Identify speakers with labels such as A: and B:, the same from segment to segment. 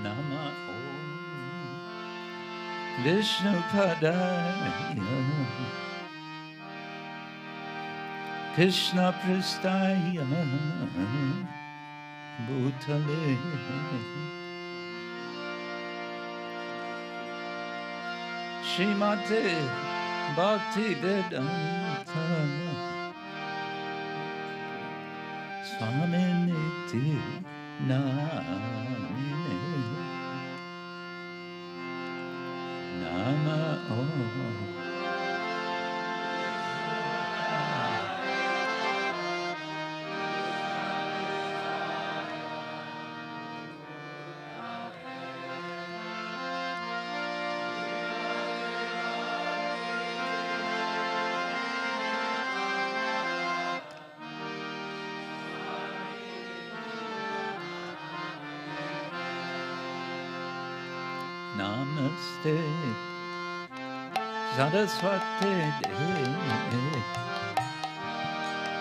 A: Nama Om Vishnupadaya Krishna Pristaya Bhutale Srimate Bhakti Vedanta Swami Niti Namine Nama Om Namaste Saraswati Devi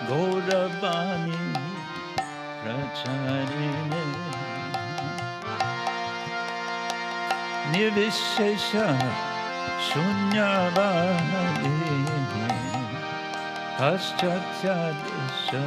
A: Gauravani Pracharine Nirvishesha Shunyavadi Paschatya Desha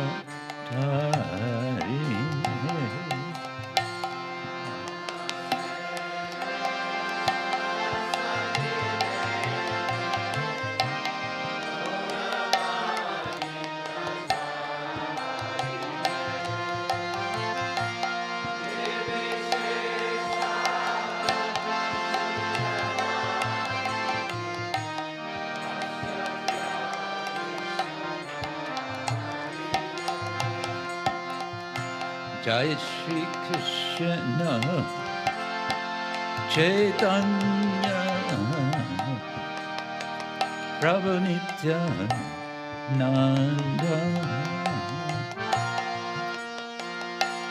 A: Jai Shri Krishna Chaitanya Prabhu Nityananda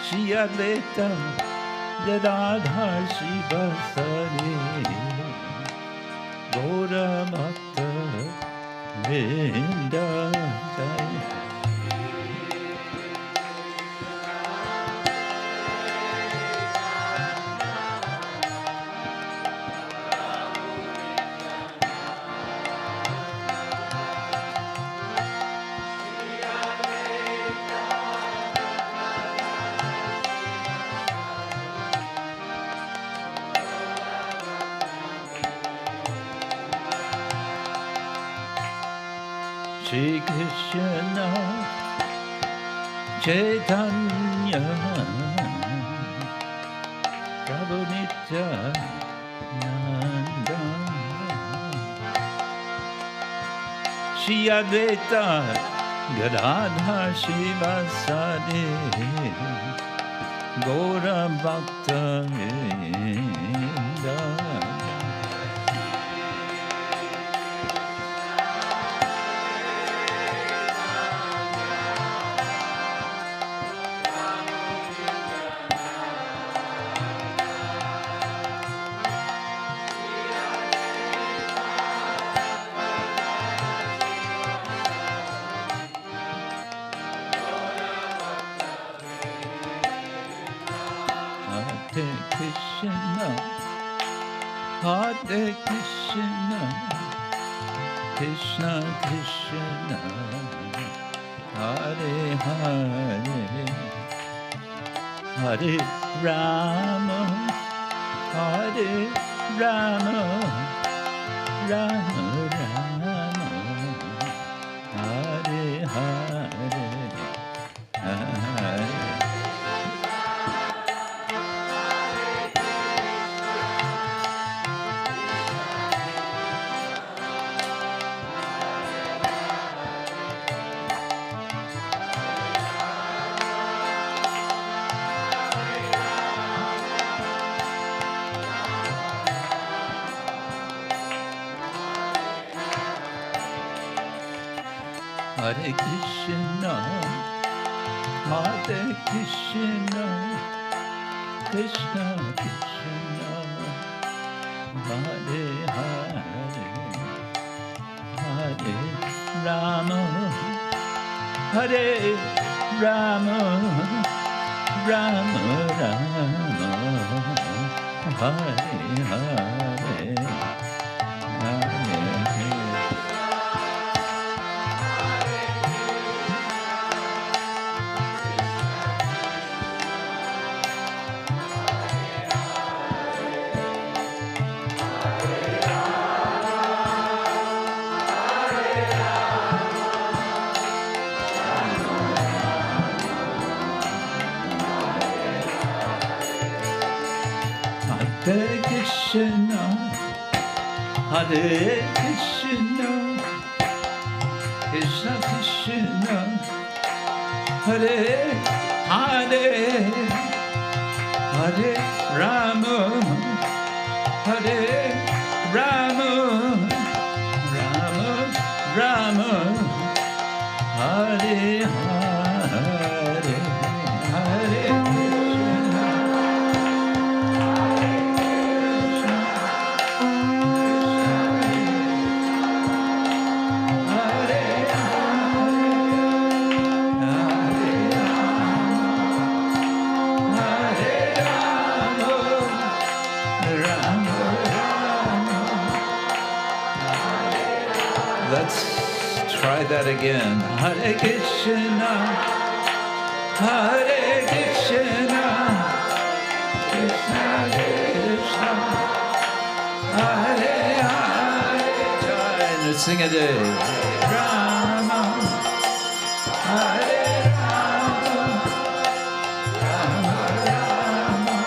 A: Shri Advaita Gadadhar Shivasari Gaura Bhakta Vrinda Jai Shri Krishna Chaitanya Prabhu Nityananda Shri Advaita Gadadhar Shivasadi Gaura Bhakta Vrinda Hare Krishna, Krishna Krishna, Hare Hare, Hare Rama, Hare Rama, Rama Rama, Hare Hare, Hare. Hare Krishna, Hare Krishna, Krishna Krishna, Hare Hare, Hare Rama, Hare Rama, Rama Rama, Hare Krishna, Hare Krishna, Krishna Krishna, Hare Hare, Hare Rama, Hare Rama, Rama Rama, Hare Hare, Hare Let's try that again. Hare Krishna, Hare Krishna, Krishna Krishna, Hare Hare. And let's sing it. Rama, Hare Rama, Rama Rama.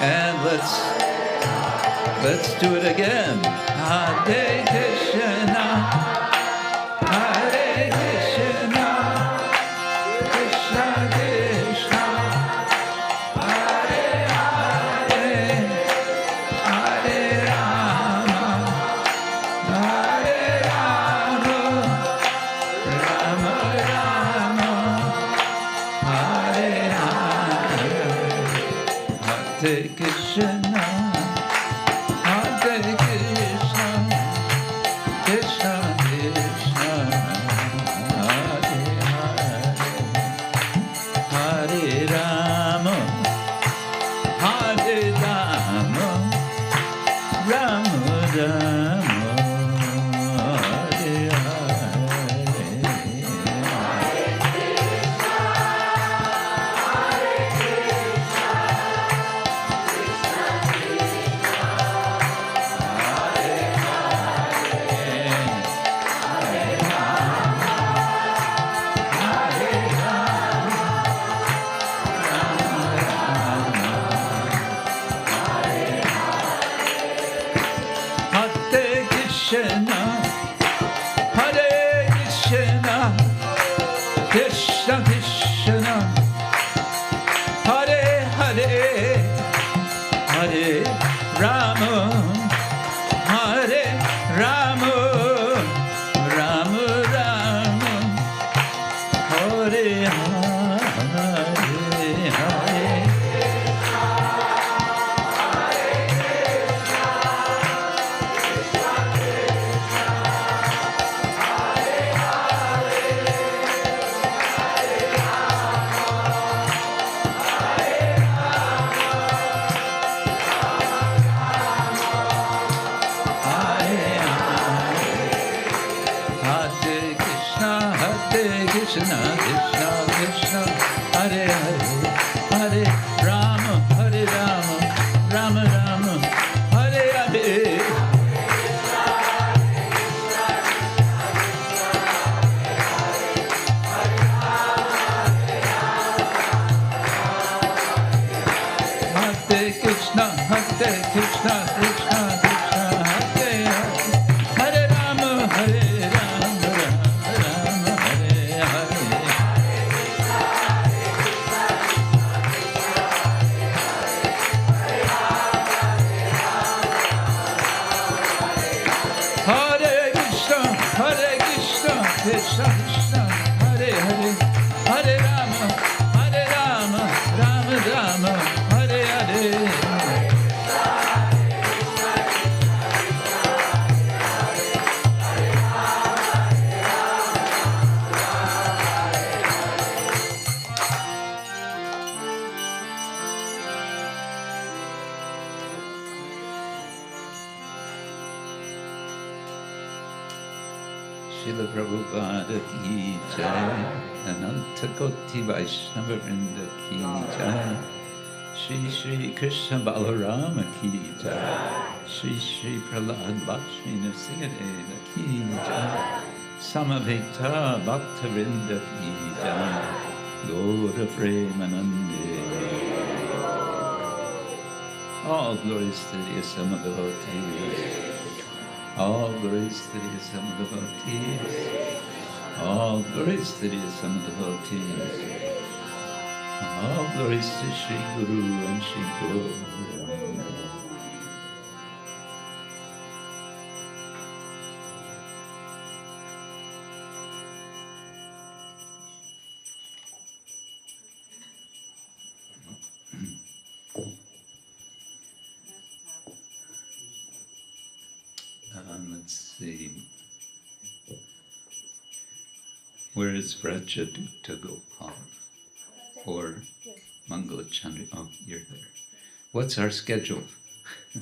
A: And let's do it again. Hare Krishna, Hare Krishna, Krishna Krishna, Hare Hare, Hare Rama, Hare Rama, Rama Rama, Hare Hare, Hare Krishna, Hare Krishna, Krishna Krishna, Hare Hare, Hare Rama, Hare Rama, Rama Rama, Hare Krishna, Hare Krishna, Krishna Krishna, Hare Hare, Hare Rama, Hare Rama, Rama Rama, Hare Hare, Hare. Krishna, Krishna, Krishna, Hare Hare, Hare Rama, Hare Rama, Rama Rama, Hare Hare. Hare Krishna, Hare Krishna, Krishna Krishna, Hare Hare, Hare Rama, Hare Rama, Rama Hare Hare. Hare Krishna, Krishna Krishna, Hare Hare, Hare Rama, Rama Rama, Hare Hare. Srila Prabhupada ki jai, Ananta Koti Vaishnava Vrinda ki jai, Shri Shri Krishna Balarama ki jai, Shri Shri Prahlad Lakshmi Nrsimhadeva ki jai, Samaveta Bhakta Vrinda ki jai, Gaura Premanande. All glories to the Asama devotees. All glories to the Asama devotees. All glories to the Asama devotees. All glories to Shri Guru and Shri Guru. Let's see. Where is Vrajadutta Gopal? Or Mangala Chandra? Oh, you're there. What's our schedule?
B: You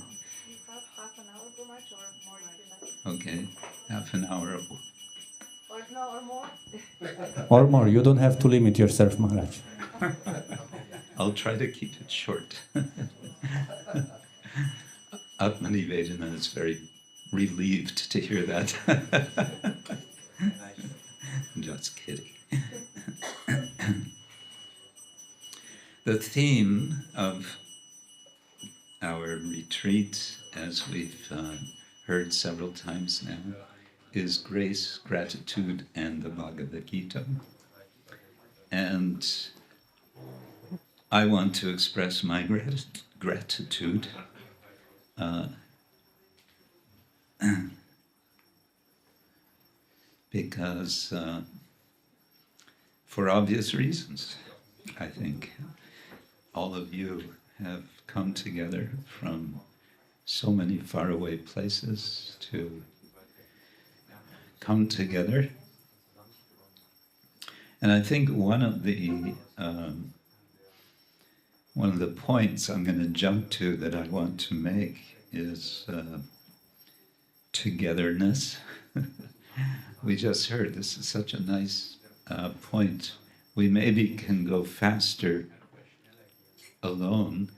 B: have half an hour too much or more if you like.
A: Okay, half an hour.
B: Or no, or more.
C: Or more. You don't have to limit yourself, Maharaj.
A: I'll try to keep it short. Atmani Vedana is very relieved to hear that. Just kidding. The theme of our retreat, as we've heard several times now, is grace, gratitude, and the Bhagavad Gita. And I want to express my gratitude because for obvious reasons, I think all of you have come together from so many faraway places to come together. And I think one of the points I'm going to jump to that I want to make is togetherness. We just heard this is such a nice point. We maybe can go faster alone,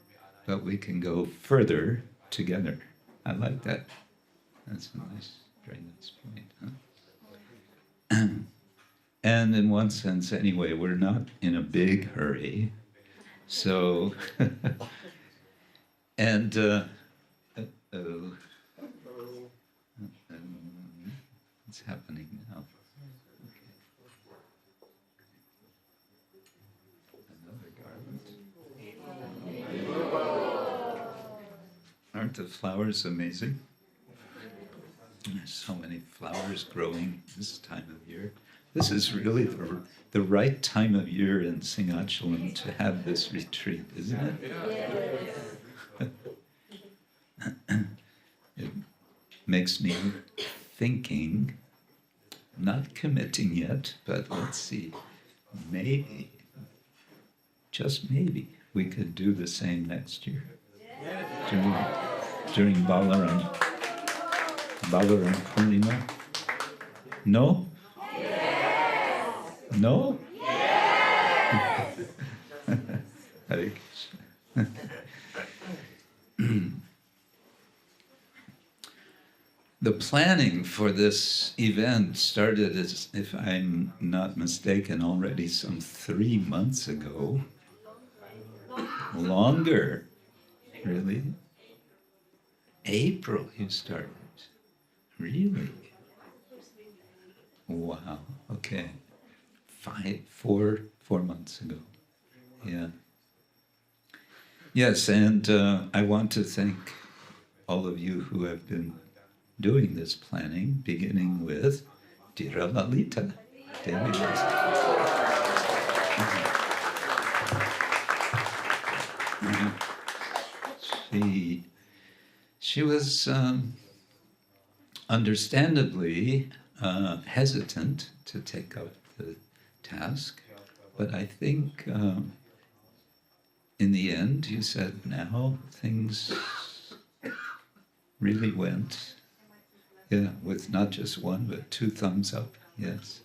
A: but we can go further together. I like that. That's a nice, very nice point. Huh? And in one sense, anyway, we're not in a big hurry. So, and what's happening now? Aren't the flowers amazing? There's so many flowers growing this time of year. This is really the right time of year in Simhachalam to have this retreat, isn't it? Yes. It makes me thinking, not committing yet, but let's see, maybe, just maybe, we could do the same next year. During Balaram Purnima. No? Yes. No? Yes. Hare Krishna. The planning for this event started, as, if I'm not mistaken, already some 3 months ago. Longer. Really? April you started. Really? Wow. Okay. 4 months ago. Yeah. Yes, and I want to thank all of you who have been doing this planning, beginning with Dira Lalita. She was understandably hesitant to take up the task, but I think in the end you said, now things really went Yeah, with not just one, but 2 thumbs up, yes.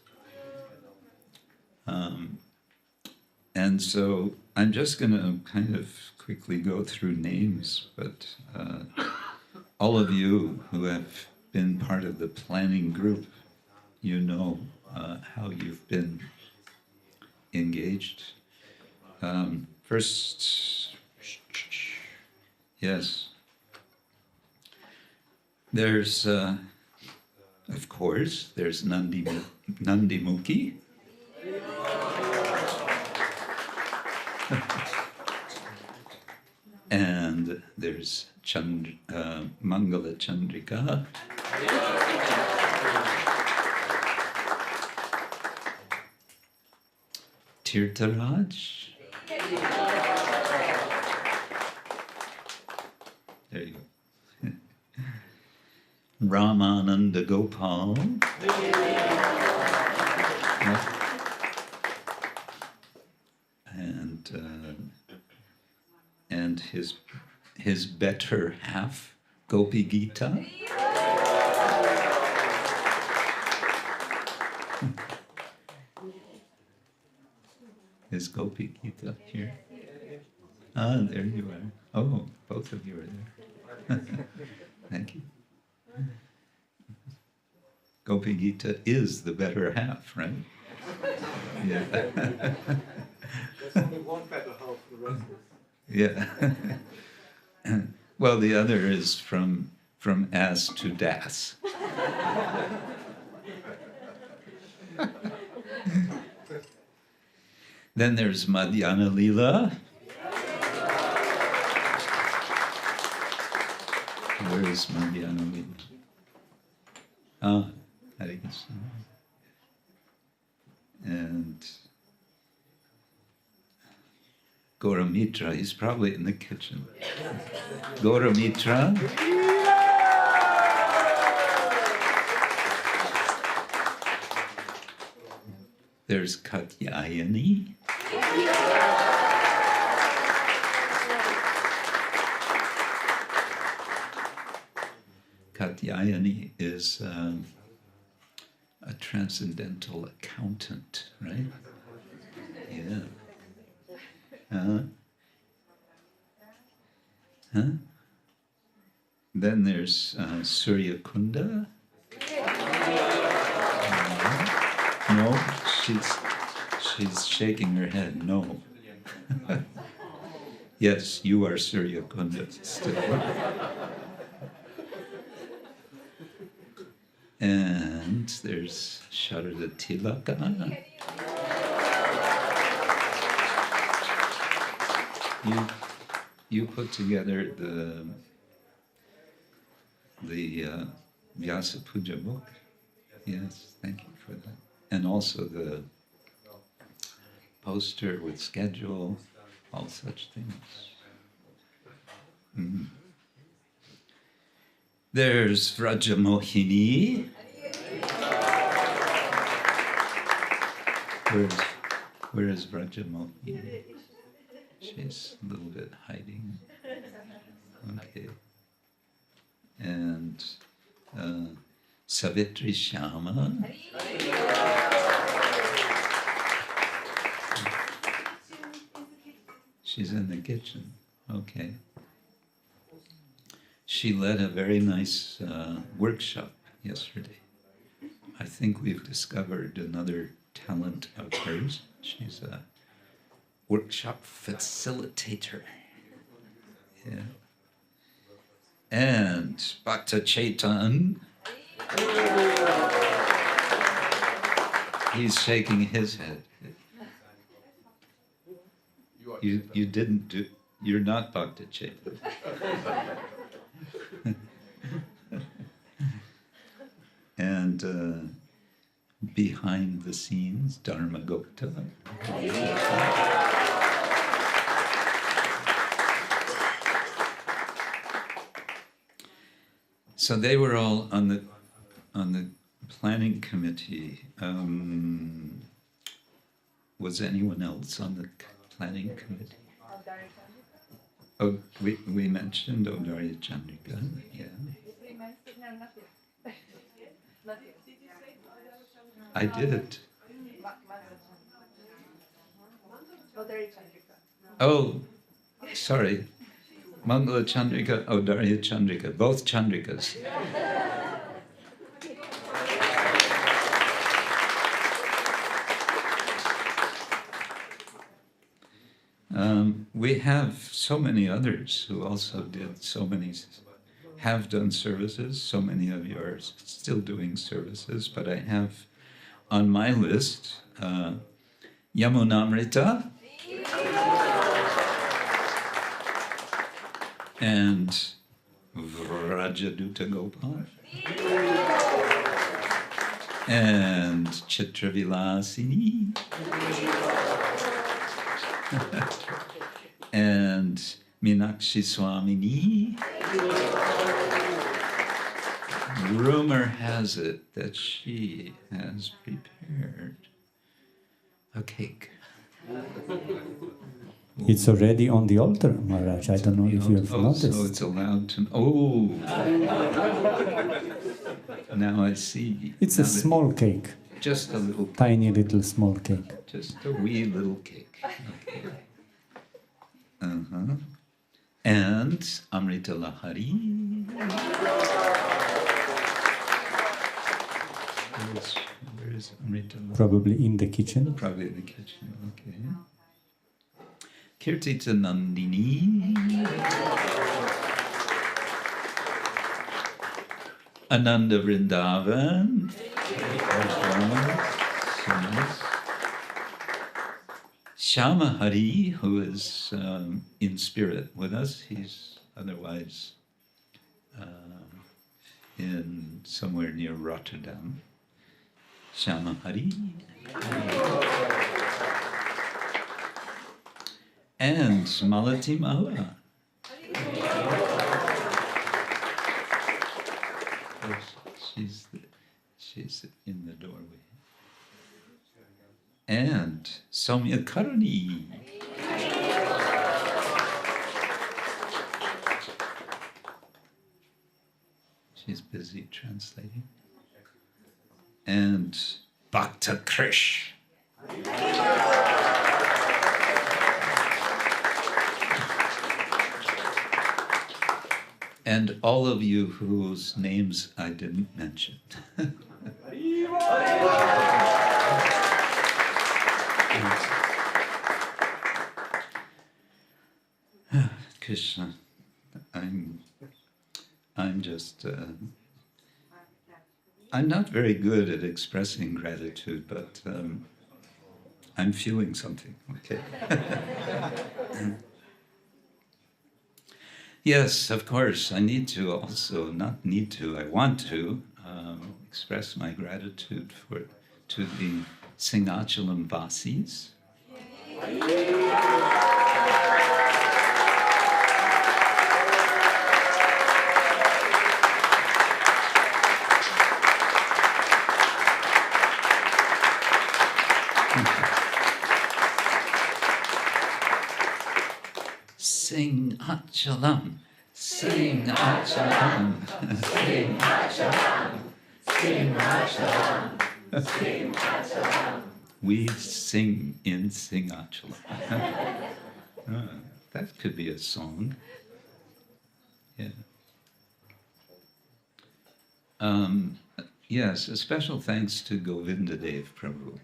A: And so I'm just going to kind of quickly go through names, but all of you who have been part of the planning group, you know how you've been engaged. First, yes, there's, of course, there's Nandimukhi. And there's Mangala Chandrika. Tirtharaj. There you go. Ramananda Gopal. And his better half, Gopi Gita. Is Gopi Gita here? Ah, there you are. Oh, both of you are there. Thank you. Gopi Gita is the better half, right? Yeah.
D: There's only one better half, the rest is.
A: Yeah. Well, the other is from as to das. Then there's Madhyana Lila. Where is Madhyana Lila? Ah, Hare Krishna. And Gauramitra, he's probably in the kitchen. Gauramitra. There's Katyayani. Katyayani is a transcendental accountant, right? Yeah. Then there's Surya Kunda. No, she's shaking her head. No. Yes, you are Surya Kunda still. And there's Sharada Tilaka. You put together the Vyasa Puja book. Yes, thank you for that. And also the poster with schedule, all such things. Mm. There's Vrajamohini. Where is Vrajamohini? She's a little bit hiding. Okay. And Savitri Shama. She's in the kitchen. Okay. She led a very nice workshop yesterday. I think we've discovered another talent of hers. She's a workshop facilitator. Yeah. And Bhakta Chaitan. He's shaking his head. You didn't do. You're not Bhakta Chaitan. And behind the scenes, Dharma Gupta. So they were all on the planning committee. Was anyone else on the planning committee? Oh, we mentioned Odarya Chandrika, yeah.
B: Not yet.
A: I did.
B: Odari Chandrika.
A: Oh, sorry. Mangala Chandrika, Audarya Chandrika, both Chandrikas. We have so many others who also did so many, have done services. So many of you are still doing services, but I have on my list Yamunamrita and Vrajaduta Gopal and Chitravilasini and Meenakshi Swamini. Rumor has it that she has prepared a cake.
C: It's already on the altar, Maharaj. I don't know if you have noticed.
A: So it's allowed to. Oh, now I see.
C: It's a small cake.
A: Just a little,
C: Tiny little small cake.
A: just a wee little cake. Okay. Uh-huh. And Amrita Lahari. Where is Amrita Lahari?
C: Probably in the kitchen.
A: Probably in the kitchen, okay. Kirtita Nandini. Ananda Vrindavan. Shama Hari, who is in spirit with us, he's otherwise in somewhere near Rotterdam. Shama Hari. And Malati Mala. She's in the doorway. And Soumya Karani. She's busy translating. And Bhakta Krish. And all of you whose names I didn't mention. Krishna, I'm just, I'm not very good at expressing gratitude, but I'm feeling something, okay? Yes, of course, I need to also, not need to, I want to express my gratitude to the Simhachalam Vasis. Simhachalam, Simhachalam, Simhachalam, Simhachalam, Simhachalam. We sing in Simhachalam. That could be a song. Yeah. Yes, a special thanks to Govindadev Prabhu.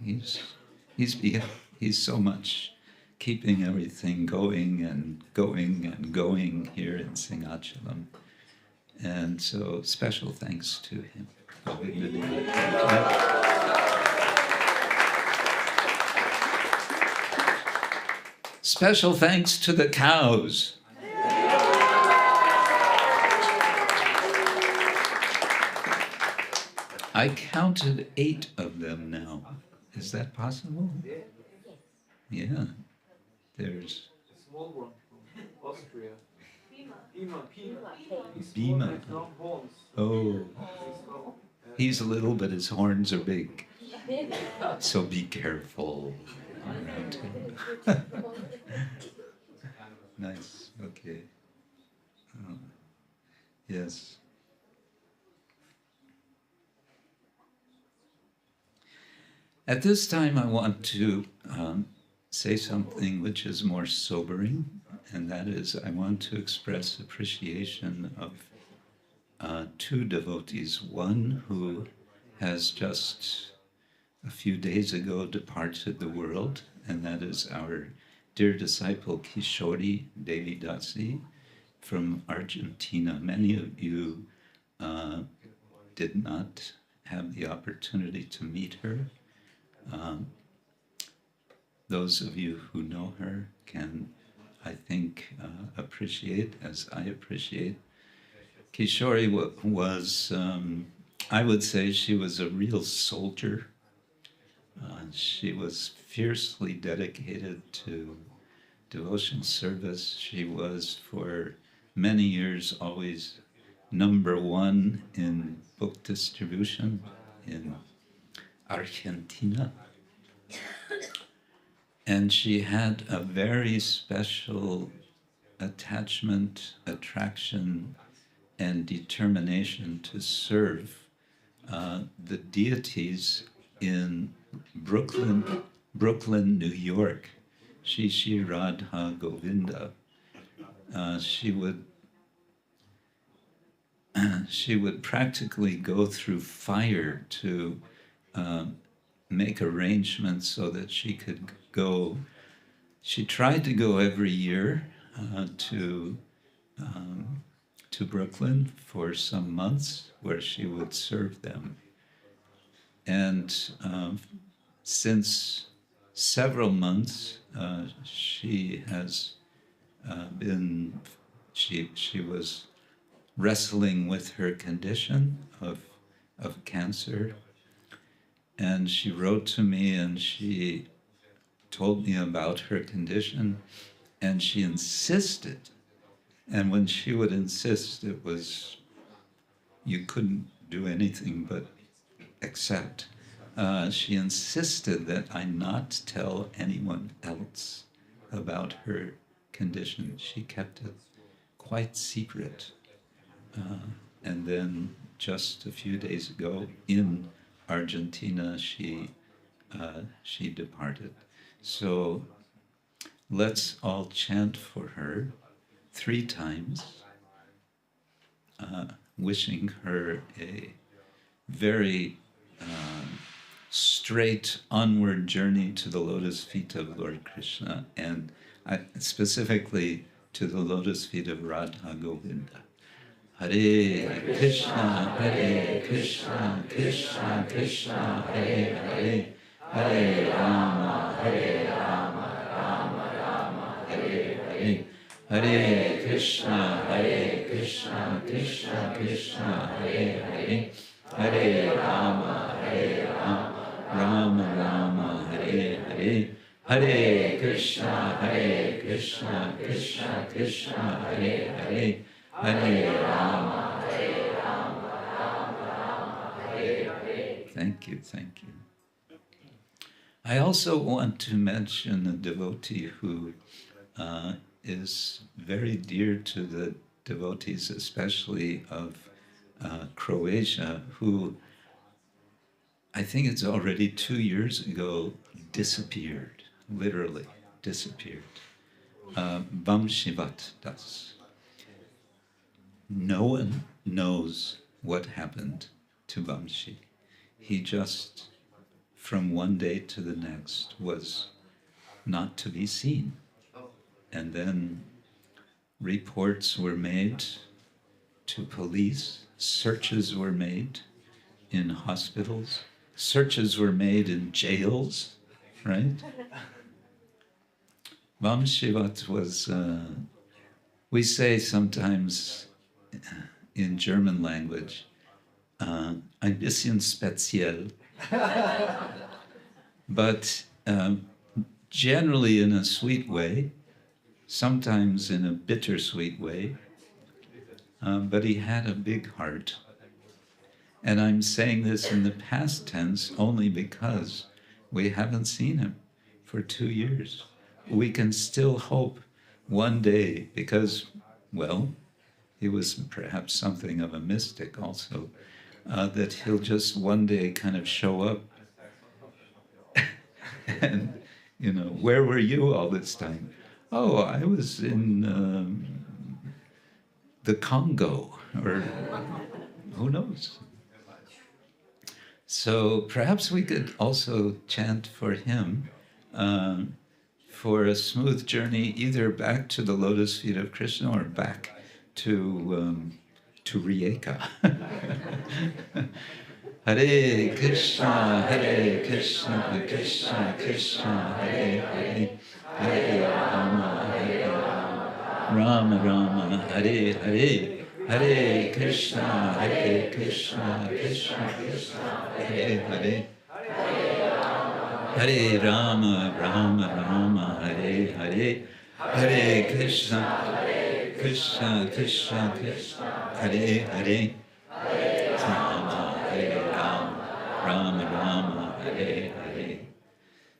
A: He's so much keeping everything going and going and going here in Simhachalam. And so special thanks to him. Special thanks to the cows. I counted 8 of them now. Is that possible? Yeah. There's
D: A small one from Austria. Bima.
A: Bima.
D: With long horns.
A: Oh, he's little, but his horns are big. So be careful around him. Nice. Okay. Yes. At this time, I want to say something which is more sobering, and that is I want to express appreciation of two devotees. One who has just a few days ago departed the world, and that is our dear disciple Kishori Devi Dasi from Argentina. Many of you did not have the opportunity to meet her. Those of you who know her can, I think, appreciate, as I appreciate. Kishori was, I would say she was a real soldier. She was fiercely dedicated to devotion service. She was, for many years, always #1 in book distribution in Argentina. And she had a very special attachment, attraction, and determination to serve the deities in Brooklyn, New York. Shri Radha Govinda. She would practically go through fire to make arrangements so that she could go. She tried to go every year to Brooklyn for some months, where she would serve them. And since several months, she has been. She was wrestling with her condition of cancer. And she wrote to me and she told me about her condition, and she insisted. And when she would insist, it was, you couldn't do anything but accept. She insisted that I not tell anyone else about her condition. She kept it quite secret. And then just a few days ago in Argentina, she departed. So let's all chant for her 3 times, wishing her a very straight onward journey to the lotus feet of Lord Krishna, and specifically to the lotus feet of Radha Govinda. Hare Krishna, Krishna Krishna, Hare Hare, Hare Rama, Rama Rama, Hare Hare, Hare Krishna, Krishna Krishna, Hare Hare, Hare Rama, Rama Rama, Hare Hare, Hare Krishna, Krishna Krishna, Hare Hare, Hare Rama, Rama, Hare Hare. Thank you. I also want to mention a devotee who is very dear to the devotees, especially of Croatia, who I think it's already 2 years ago disappeared, literally disappeared. Vamshivat Das. No one knows what happened to Vamshi. He just, from one day to the next, was not to be seen. And then reports were made to police, searches were made in hospitals, searches were made in jails, right? Vamshivat was, we say sometimes in German language, ein bisschen speziell, but generally in a sweet way, sometimes in a bittersweet way, but he had a big heart. And I'm saying this in the past tense only because we haven't seen him for 2 years. We can still hope one day, because, well, he was perhaps something of a mystic also, that he'll just one day kind of show up And, where were you all this time? Oh, I was in the Congo, or who knows? So perhaps we could also chant for him for a smooth journey, either back to the lotus feet of Krishna or back to Rijeka. Hare Krishna, Krishna Krishna, Hare Hare, Hare Rama, Rama, Hare Hare, Hare Krishna, Krishna Krishna, Hare Hare, Hare Rama, Rama Rama, Hare Hare, Hare Krishna, Krishna Krishna, Hare Hare, Rama, Hare Rama, Rama Rama, Hare Hare.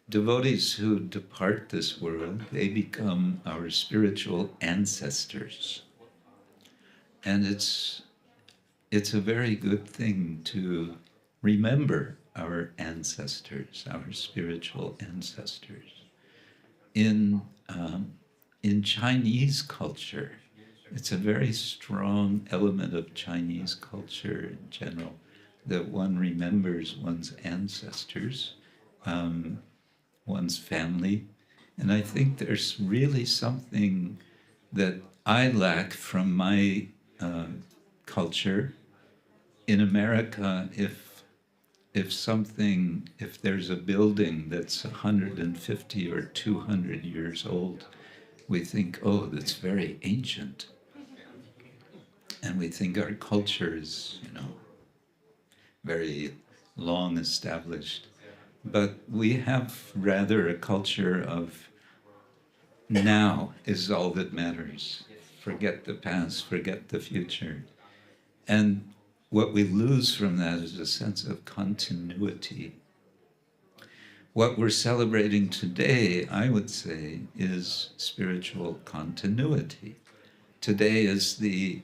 A: Devotees who depart this world, they become our spiritual ancestors. And it's a very good thing to remember our ancestors, our spiritual ancestors. In Chinese culture, it's a very strong element of Chinese culture in general that one remembers one's ancestors, one's family. And I think there's really something that I lack from my culture. In America, if there's a building that's 150 or 200 years old, we think, oh, that's very ancient. And we think our culture is, very long established. But we have rather a culture of now is all that matters. Forget the past, forget the future. And what we lose from that is a sense of continuity. What we're celebrating today, I would say, is spiritual continuity. Today is the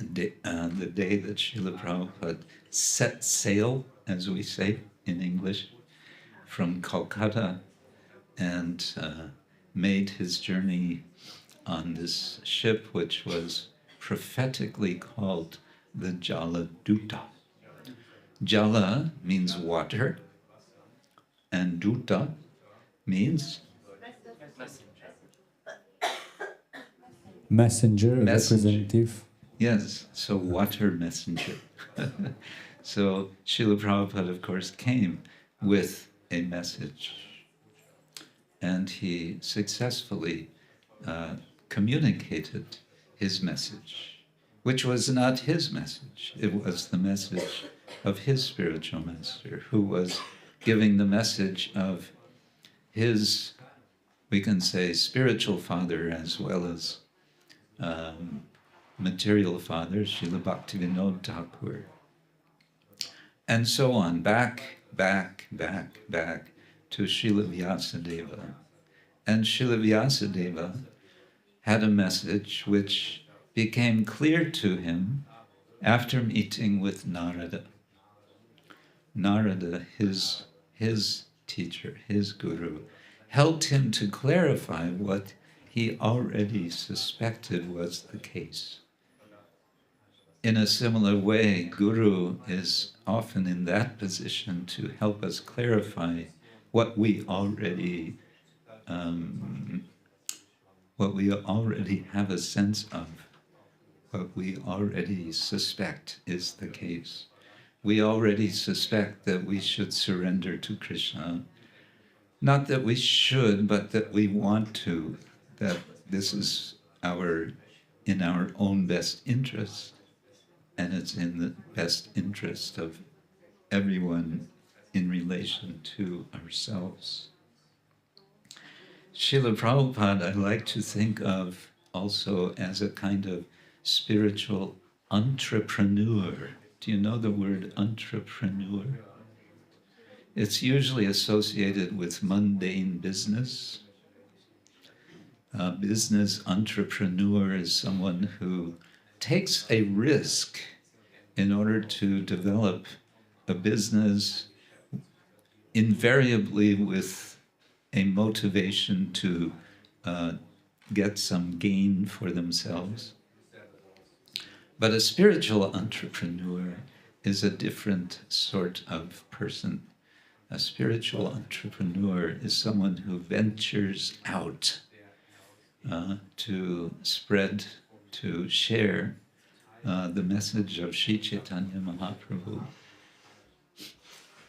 A: day that Srila Prabhupada set sail, as we say in English, from Calcutta and made his journey on this ship, which was prophetically called the Jala Duta. Jala means water, and Duta means
C: messenger, representative.
A: Yes, so water messenger. So Srila Prabhupada, of course, came with a message, and he successfully communicated his message, which was not his message. It was the message of his spiritual master, who was giving the message of his, we can say, spiritual father as well as material father, Srila Bhaktivinoda Thakur. And so on, back to Srila Vyasadeva. And Srila Vyasadeva had a message which became clear to him after meeting with Narada. Narada, his teacher, his guru, helped him to clarify what he already suspected was the case. In a similar way, Guru is often in that position to help us clarify what we already have a sense of, what we already suspect is the case. We already suspect that we should surrender to Krishna. Not that we should, but that we want to, that this is in our own best interest. And it's in the best interest of everyone in relation to ourselves. Srila Prabhupada, I like to think of also as a kind of spiritual entrepreneur. Do you know the word entrepreneur? It's usually associated with mundane business. A business entrepreneur is someone who takes a risk in order to develop a business invariably with a motivation to get some gain for themselves. But a spiritual entrepreneur is a different sort of person. A spiritual entrepreneur is someone who ventures out to spread, to share the message of Sri Chaitanya Mahaprabhu,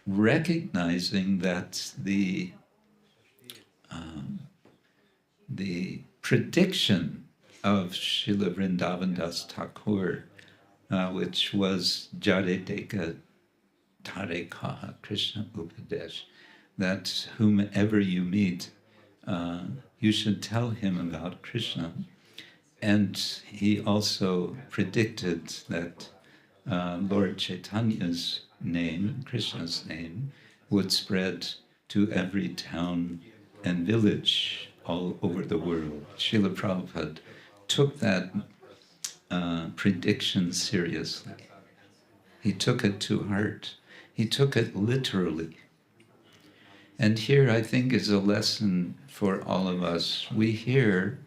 A: recognizing that the prediction of Srila Vrindavan Das Thakur, which was Jare Deka Tare Kaha Krishna Upadesh, that whomever you meet, you should tell him about Krishna. And he also predicted that Lord Chaitanya's name, Krishna's name, would spread to every town and village all over the world. Srila Prabhupada took that prediction seriously. He took it to heart. He took it literally. And here, I think, is a lesson for all of us. We hear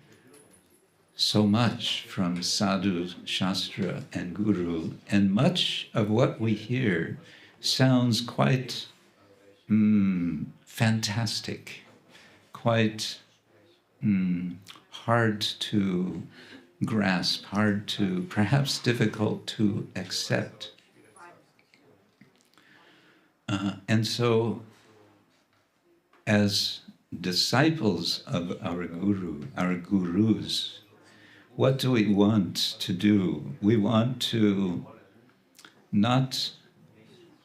A: so much from sadhu, shastra, and guru, and much of what we hear sounds quite fantastic, quite hard to grasp, hard to, perhaps difficult to accept. And so, as disciples of our guru, our gurus, what do we want to do? We want to not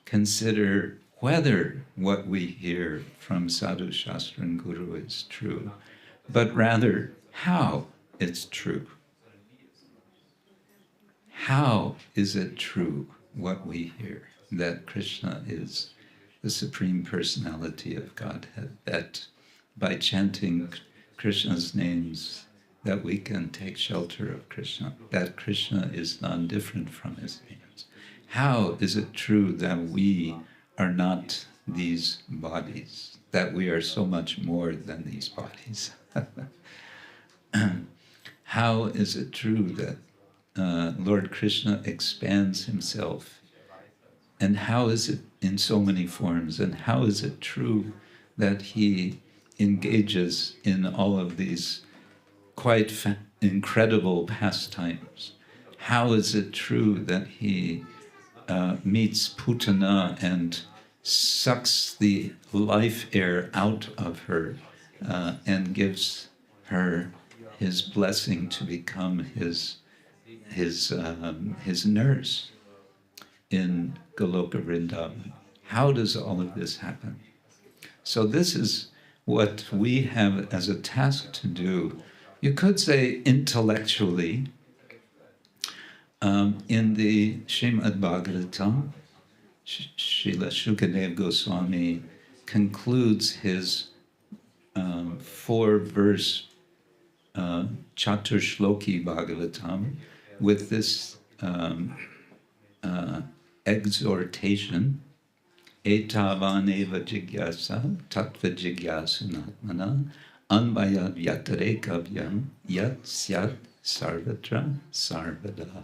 A: consider whether what we hear from sadhu, shastra, and guru is true, but rather how it's true. How is it true what we hear, that Krishna is the Supreme Personality of Godhead, that by chanting Krishna's names, that we can take shelter of Krishna, that Krishna is non-different from his names? How is it true that we are not these bodies, that we are so much more than these bodies? How is it true that Lord Krishna expands himself? And how is it in so many forms? And how is it true that he engages in all of these quite incredible pastimes? How is it true that he meets Putana and sucks the life air out of her and gives her his blessing to become his nurse in Goloka Vrindavan? How does all of this happen? So this is what we have as a task to do. You could say intellectually, in the Srimad Bhagavatam, Srila Shukadev Goswami concludes his 4-verse Chaturshloki Bhagavatam with this exhortation, Etavaneva jigyasa tattva jigyasunatmana anvayad yatarekavyan yat syat sarvatra sarvada.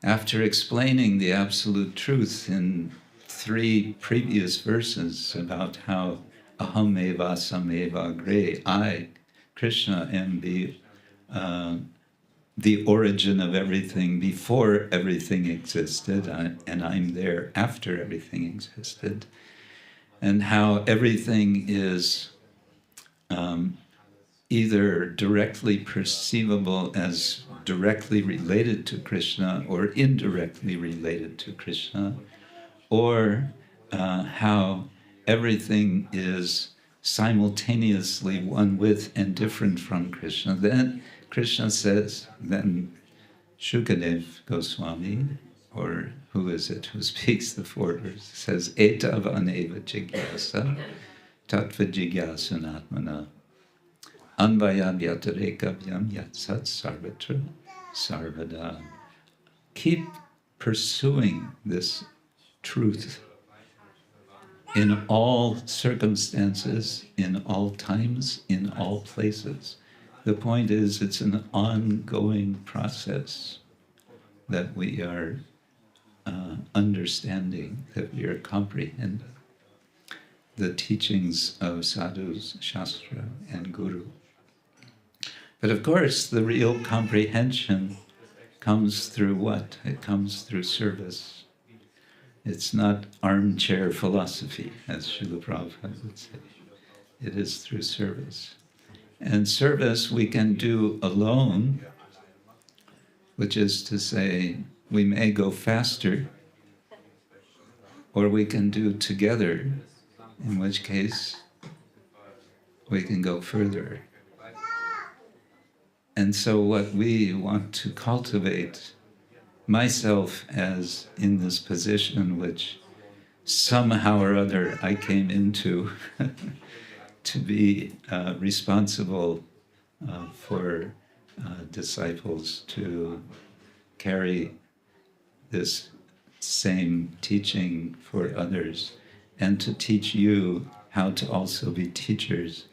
A: After explaining the absolute truth in 3 previous verses about how aham eva sameva agre, I, Krishna, am the origin of everything before everything existed, and I'm there after everything existed, and how everything is either directly perceivable as directly related to Krishna or indirectly related to Krishna, or how everything is simultaneously one with and different from Krishna. Then Krishna says, then Shukadev Goswami, or who is it who speaks the 4 verses, says, Etav aneva jigyasa tattva jigyasunatmana anvayam yatarekavyan yatsat sarvatra sarvada. Keep pursuing this truth in all circumstances, in all times, in all places. The point is, it's an ongoing process that we are understanding, that we are comprehending the teachings of sadhus, shastra, and guru. But of course, the real comprehension comes through what? It comes through service. It's not armchair philosophy, as Srila Prabhupada would say. It is through service. And service we can do alone, which is to say, we may go faster, or we can do together, in which case we can go further. And so what we want to cultivate, myself as in this position which somehow or other I came into to be responsible for disciples to carry this same teaching for others and to teach you how to also be teachers.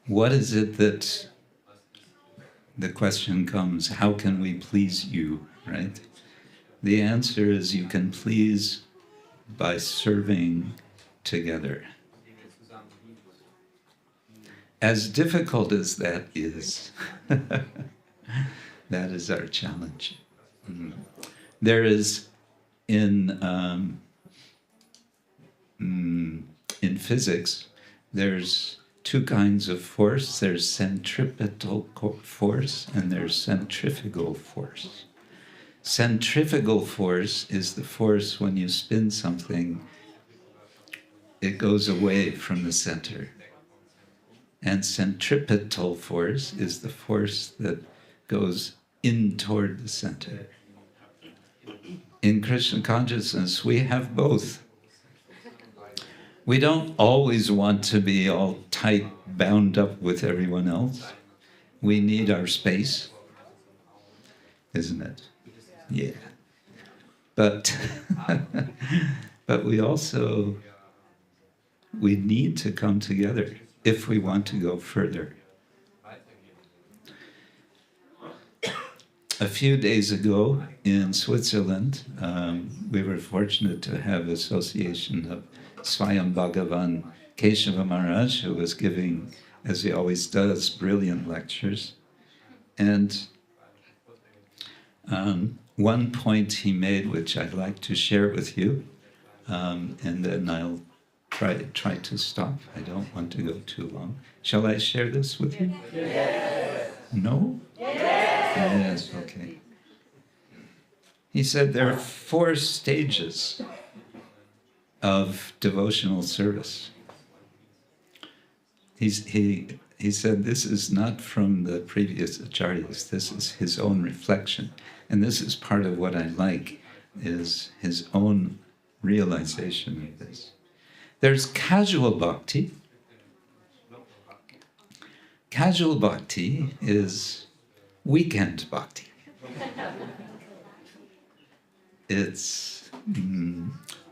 A: What is it that the question comes, how can we please you, right? The answer is you can please by serving together. As difficult as that is, that is our challenge. There is in physics, there's two kinds of force. There's centripetal force and there's centrifugal force. Centrifugal force is the force when you spin something, it goes away from the center. And centripetal force is the force that goes in toward the center. In Krishna consciousness, we have both. We don't always want to be all tight, bound up with everyone else. We need our space, isn't it? Yeah. But we also, we need to come together if we want to go further. A few days ago in Switzerland, we were fortunate to have association of Swayam Bhagavan Keshava Maharaj, who was giving, as he always does, brilliant lectures. And one point he made, which I'd like to share with you, and then I'll try to stop. I don't want to go too long. Shall I share this with you? Yes. No? Yes, okay. He said there are 4 stages of devotional service. He said this is not from the previous acharyas, this is his own reflection. And this is part of what I like, is his own realization of this. There's casual bhakti. Casual bhakti is weekend bhakti. It's,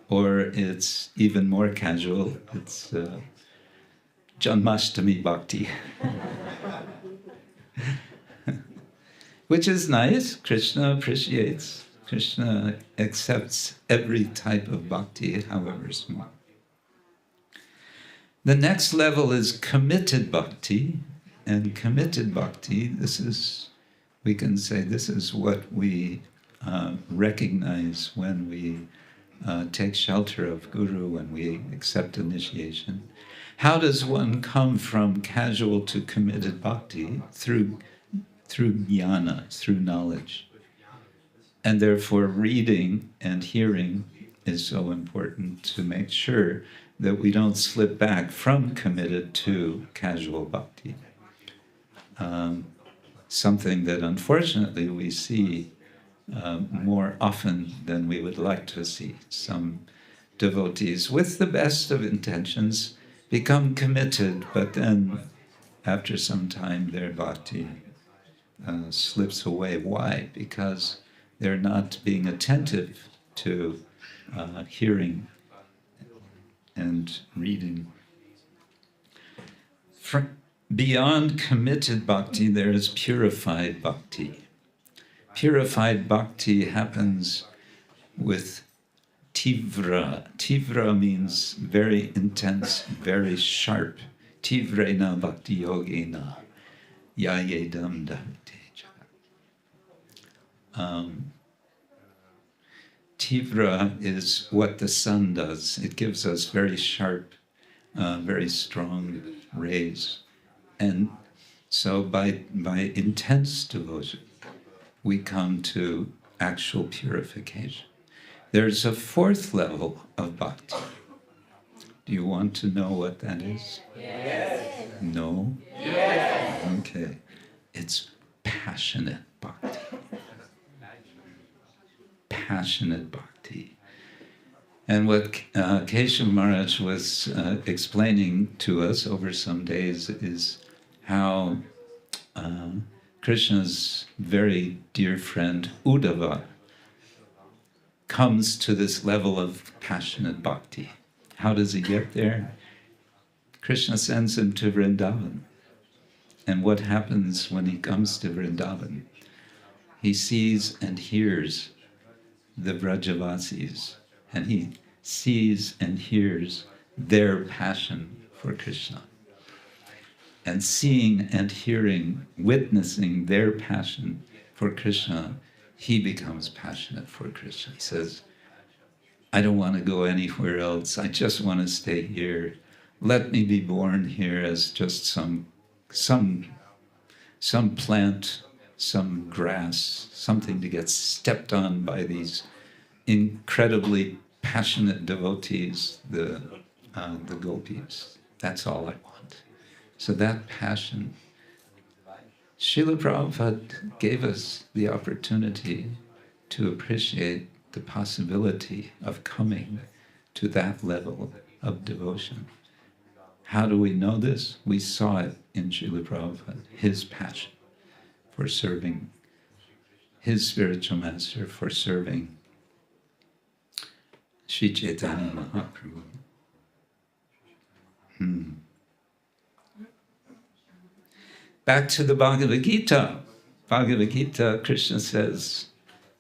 A: or it's even more casual, it's Janmashtami bhakti. Which is nice. Krishna appreciates. Krishna accepts every type of bhakti, however small. The next level is committed bhakti. And committed bhakti, this is, we can say, this is what we recognize when we take shelter of Guru, when we accept initiation. How does one come from casual to committed bhakti? Through jnana, through knowledge. And therefore reading and hearing is so important to make sure that we don't slip back from committed to casual bhakti. Something that unfortunately we see more often than we would like to see. Some devotees, with the best of intentions, become committed, but then after some time their bhakti slips away. Why? Because they're not being attentive to hearing and reading. Beyond committed bhakti, there is purified bhakti. Purified bhakti happens with tivra. Tivra means very intense, very sharp. Tivrena bhakti yogena yayedam dateja. Tivra is what the sun does. It gives us very sharp, very strong rays. And so by intense devotion, we come to actual purification. There's a fourth level of bhakti. Do you want to know what that is?
B: Yes.
A: No?
B: Yes.
A: Okay. It's passionate bhakti. Passionate bhakti. And what Keshav Maharaj was explaining to us over some days is how Krishna's very dear friend Uddhava comes to this level of passionate bhakti. How does he get there? Krishna sends him to Vrindavan. And what happens when he comes to Vrindavan? He sees and hears the Vrajavasis, and he sees and hears their passion for Krishna. And seeing and hearing, witnessing their passion for Krishna, he becomes passionate for Krishna. He says, I don't want to go anywhere else. I just want to stay here. Let me be born here as just some plant, some grass, something to get stepped on by these incredibly passionate devotees, the gopis. That's all I want. So that passion, Srila Prabhupada gave us the opportunity to appreciate the possibility of coming to that level of devotion. How do we know this? We saw it in Srila Prabhupada, his passion for serving his spiritual master, for serving Sri Chaitanya Mahaprabhu. Back to the Bhagavad Gita. Bhagavad Gita, Krishna says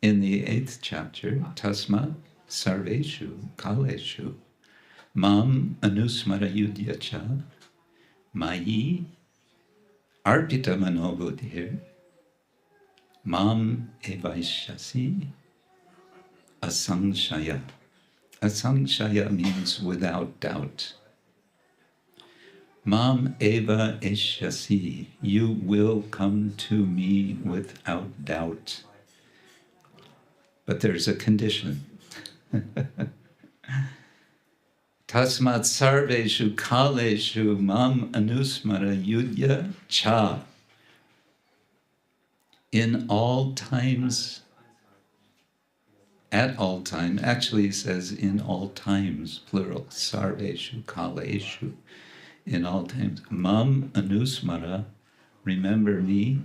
A: in the 8th chapter, Tasma sarveshu kaleshu mam anusmara yudhyacha mayi arpita manobudhir mam evaishyasi asangshaya. Asangshaya means without doubt. Mam eva eshyasi, you will come to me without doubt. But there's a condition. Tasmat sarveshu kaleshu mam anusmara yudhya cha. In all times, at all time, actually he says in all times, plural, sarveshu kaleshu. In all times, mam anusmara, remember me.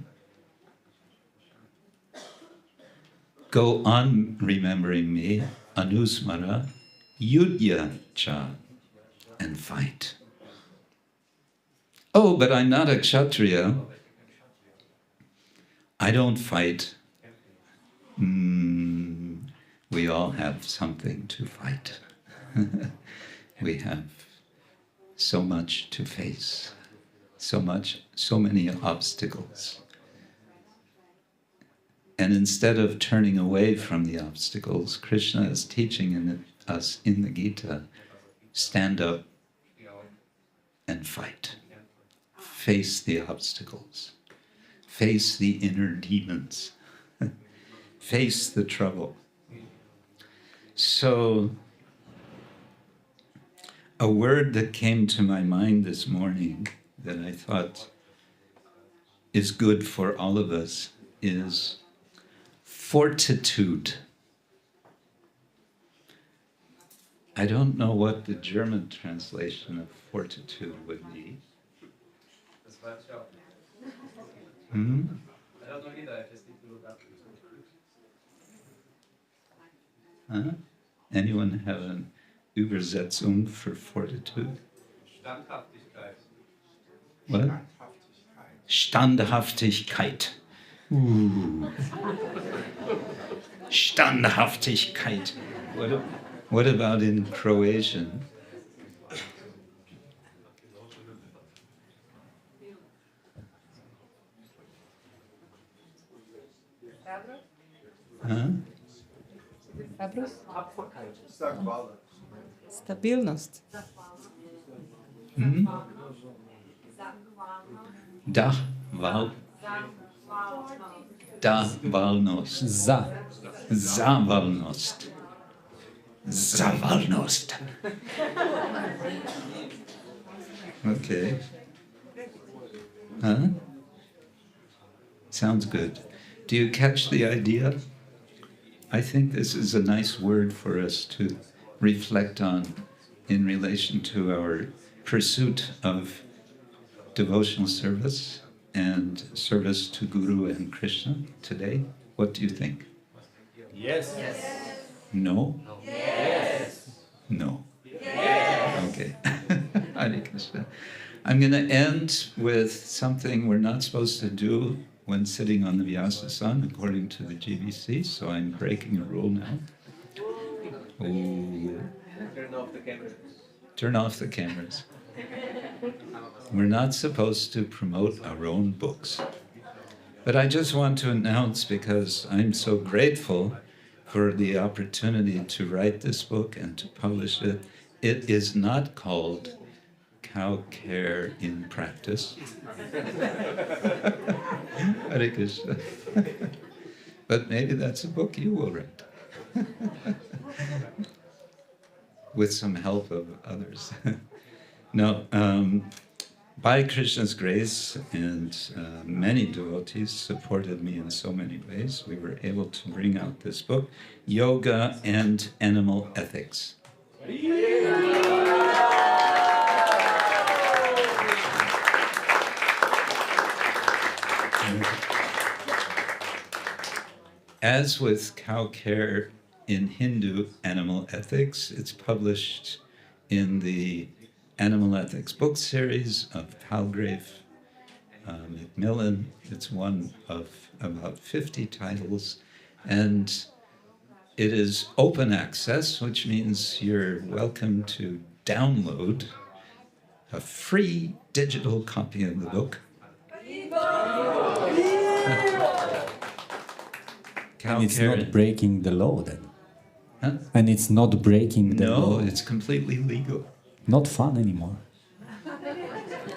A: Go on remembering me, anusmara, yudhya cha, and fight. Oh, but I'm not a kshatriya. I don't fight. We all have something to fight. We have so much to face, so many obstacles. And instead of turning away from the obstacles, Krishna is teaching us in the Gita, stand up and fight. Face the obstacles. Face the inner demons. Face the trouble. So, a word that came to my mind this morning that I thought is good for all of us is fortitude. I don't know what the German translation of fortitude would be.
D: I don't know either if it's
A: Huh? Anyone have an Übersetzung for fortitude?
D: Standhaftigkeit.
A: What? Standhaftigkeit. Standhaftigkeit. What about in Croatian? Huh?
D: Tapferkeit.
E: Stabilnost.
A: Hmm? Dahvalnost.
C: Za.
A: Zavalnost. Zavalnost. Okay. Huh? Sounds good. Do you catch the idea? I think this is a nice word for us to reflect on in relation to our pursuit of devotional service and service to Guru and Krishna today. What do you think?
D: Yes.
A: No?
D: Yes.
A: No. Okay. Hare Krishna. I'm going to end with something we're not supposed to do when sitting on the Vyasa Sun, according to the GBC, so I'm breaking a rule now. Ooh.
D: Turn off the camera.
A: Turn off the cameras. We're not supposed to promote our own books. But I just want to announce, because I'm so grateful for the opportunity to write this book and to publish it, it is not called Cow Care in Practice. Hare Krishna. But maybe that's a book you will write. With some help of others. No, by Krishna's grace, and many devotees supported me in so many ways, we were able to bring out this book, Yoga and Animal Ethics. As with cow care in Hindu animal ethics, it's published in the Animal Ethics book series of Palgrave Macmillan. It's one of about 50 titles, and it is open access, which means you're welcome to download a free digital copy of the book.
C: And it's not breaking the law then.
A: Huh?
C: And it's not breaking the law.
A: No, it's completely legal.
C: Not fun anymore.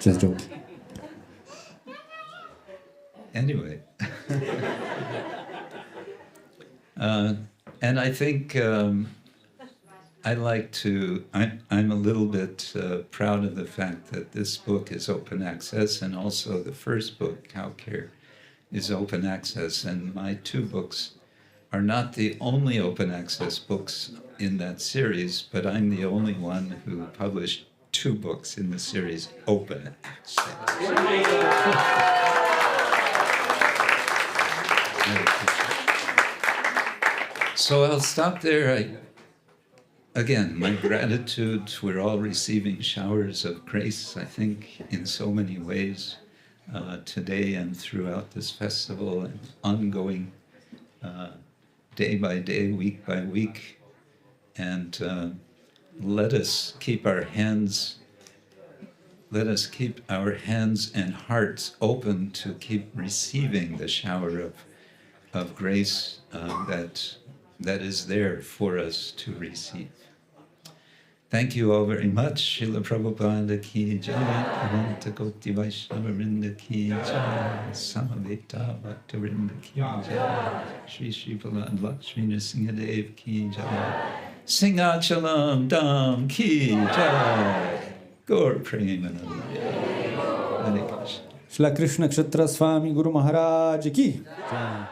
C: Just joking.
A: Anyway. And I think I like to, I'm a little bit proud of the fact that this book is open access, and also the first book, Cow Care, is open access. And my two books are not the only open access books in that series, but I'm the only one who published two books in the series open access. So I'll stop there. Again, my gratitude. We're all receiving showers of grace, I think, in so many ways today and throughout this festival, and ongoing day by day, week by week. And let us keep our hands and hearts open to keep receiving the shower of grace that is there for us to receive. Thank you all very much. Srila Prabhupada ki jai, Advaita Koti Vaishnava Vrinda ki jai, Samaveta Bhakta Vrinda ki jai, Shri Shri Palad Lakshmi Nrsingadev ki jai, Simhachalam Dham ki jai, Gaur Premanand. Hare Krishna.
C: Shri Krishna Kshetra Swami Guru Maharaj ki. Jai.